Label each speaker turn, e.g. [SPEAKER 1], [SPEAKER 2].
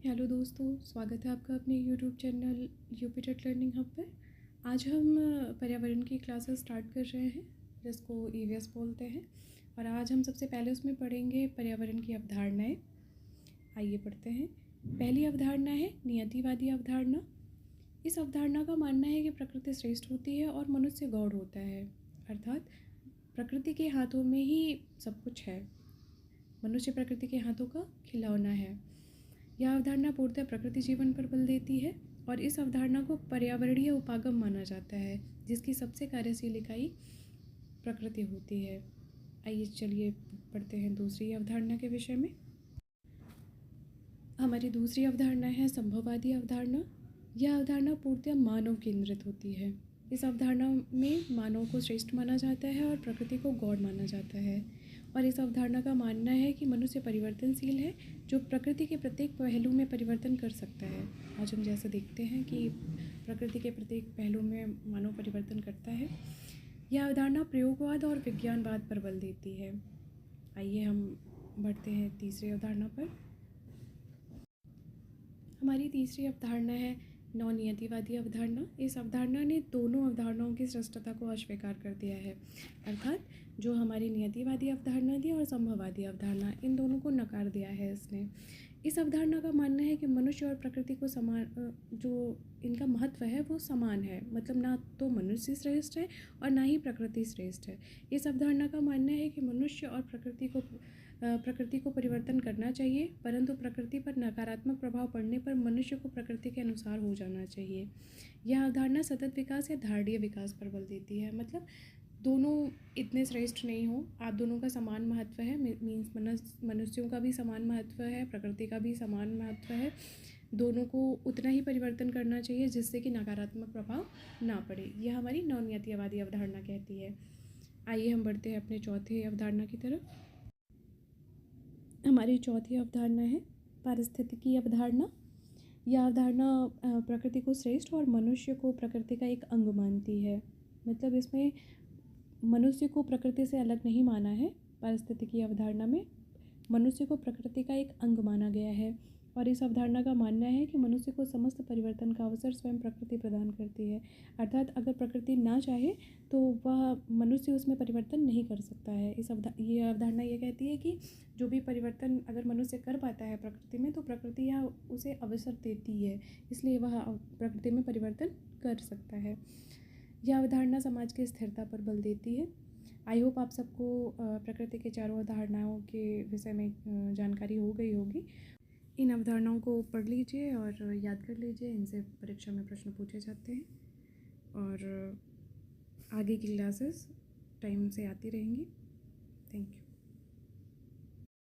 [SPEAKER 1] Hello दोस्तों, स्वागत है आपका अपने YouTube channel UP TET learning hub पर। आज हम पर्यावरण की क्लासेस स्टार्ट कर रहे हैं जिसको ईवीएस बोलते हैं। और आज हम सबसे पहले उसमें पढ़ेंगे पर्यावरण की अवधारणाएं। आइए पढ़ते हैं। पहली अवधारणा है नियतिवादी अवधारणा। इस अवधारणा का मानना है कि प्रकृति श्रेष्ठ होती है और मनुष्य गौड़ होता है, अर्थात प्रकृति के हाथों में ही सब कुछ है। मनुष्य प्रकृति के हाथों का खिलौना है। यह अवधारणा पूर्णतः प्रकृति जीवन पर बल देती है और इस अवधारणा को पर्यावरणीय उपागम माना जाता है जिसकी सबसे कार्यशील इकाई प्रकृति होती है। आइए चलिए पढ़ते हैं दूसरी अवधारणा के विषय में। हमारी दूसरी अवधारणा है संभववादी अवधारणा। यह अवधारणा पूर्णतः मानव केंद्रित होती है। इस अवधारणा में मानव को श्रेष्ठ माना जाता है और प्रकृति को गौड़ माना जाता है। और इस अवधारणा का मानना है कि मनुष्य परिवर्तनशील है जो प्रकृति के प्रत्येक पहलू में परिवर्तन कर सकता है। आज हम जैसे देखते हैं कि प्रकृति के प्रत्येक पहलू में मानव परिवर्तन करता है। यह अवधारणा प्रयोगवाद और विज्ञानवाद पर बल देती है। आइए हम बढ़ते हैं तीसरी अवधारणा पर। हमारी तीसरी अवधारणा है नवनियतिवादी अवधारणा। इस अवधारणा ने दोनों अवधारणाओं की श्रेष्ठता को अस्वीकार कर दिया है, अर्थात जो हमारी नियतिवादी अवधारणा थी और संभववादी अवधारणा, इन दोनों को नकार दिया है इसने। इस अवधारणा का मानना है कि मनुष्य और प्रकृति को समान, जो इनका महत्व है वो समान है, मतलब ना तो मनुष्य श्रेष्ठ है और ना ही प्रकृति श्रेष्ठ है। इस अवधारणा का मानना है कि मनुष्य और प्रकृति को परिवर्तन करना चाहिए, परंतु प्रकृति पर नकारात्मक प्रभाव पड़ने पर मनुष्य को प्रकृति के अनुसार हो जाना चाहिए। यह अवधारणा सतत विकास या धारणीय विकास पर बल देती है, मतलब दोनों इतने श्रेष्ठ नहीं हो, आप दोनों का समान महत्व है। मीन्स मनुष्यों का भी समान महत्व है, प्रकृति का भी समान महत्व है। दोनों को उतना ही परिवर्तन करना चाहिए जिससे कि नकारात्मक प्रभाव ना पड़े। यह हमारी नवनियतिवादी अवधारणा कहती है। आइए हम बढ़ते हैं अपने चौथे अवधारणा की तरफ। हमारी चौथी अवधारणा है पारिस्थितिकी अवधारणा। यह अवधारणा प्रकृति को श्रेष्ठ और मनुष्य को प्रकृति का एक अंग मानती है, मतलब इसमें मनुष्य को प्रकृति से अलग नहीं माना है। पारिस्थितिकी अवधारणा में मनुष्य को प्रकृति का एक अंग माना गया है और इस अवधारणा का मानना है कि मनुष्य को समस्त परिवर्तन का अवसर स्वयं प्रकृति प्रदान करती है, अर्थात अगर प्रकृति ना चाहे तो वह मनुष्य उसमें परिवर्तन नहीं कर सकता है। ये अवधारणा ये कहती है कि जो भी परिवर्तन अगर मनुष्य कर पाता है प्रकृति में, तो प्रकृति यह उसे अवसर देती है, इसलिए वह प्रकृति में परिवर्तन कर सकता है। यह अवधारणा समाज की स्थिरता पर बल देती है। आई होप आप सबको प्रकृति के चारों अवधारणाओं के विषय में जानकारी हो गई होगी। इन अवधारणाओं को पढ़ लीजिए और याद कर लीजिए, इनसे परीक्षा में प्रश्न पूछे जाते हैं और आगे की क्लासेस टाइम से आती रहेंगी। Thank you.